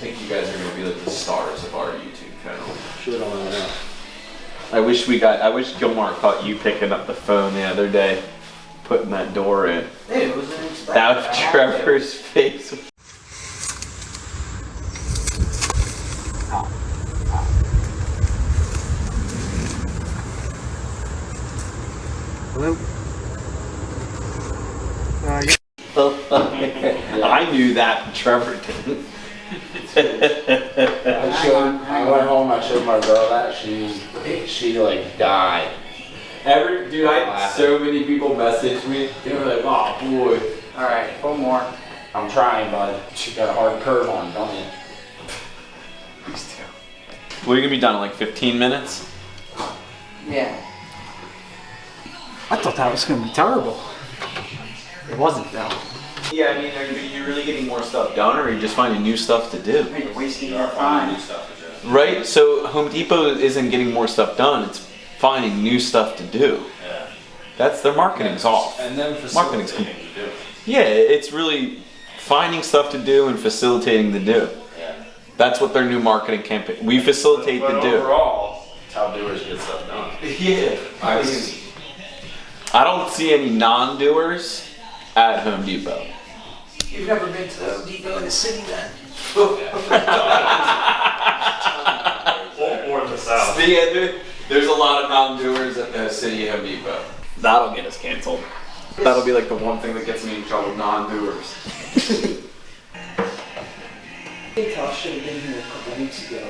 think you guys are gonna be like the stars of our YouTube channel. Should have on that. I wish Gilmar caught you picking up the phone the other day, putting that door in. Dude, it was an expected. That was Trevor's face. Hello? I knew that, but Trevor didn't. I went home, I showed my girl that, she like died. Dude, I had so many people message me. They were like, oh boy. Alright, one more. I'm trying, bud. She got a hard curve on, don't you? Please do. What are you gonna be done in like 15 minutes? Yeah. I thought that was gonna be terrible. It wasn't though. Yeah, I mean, are you really getting more stuff done, or are you just finding new stuff to do? Hey, you're wasting your time. Right? So Home Depot isn't getting more stuff done, it's finding new stuff to do. Yeah. That's their marketing's off. And then Marketing's facilitating to do. Yeah, it's really finding stuff to do and facilitating the do. Yeah. That's what their new marketing campaign. We facilitate But the do. overall, it's how doers get stuff done. Yeah. I don't see any non-doers at Home Depot. You've never been to the Home Depot in the city then? Or the south. There's a lot of non-doers at the city Home Depot. That'll get us canceled. That'll be like the one thing that gets me in trouble, non-doers. I think I should have been here a couple weeks ago.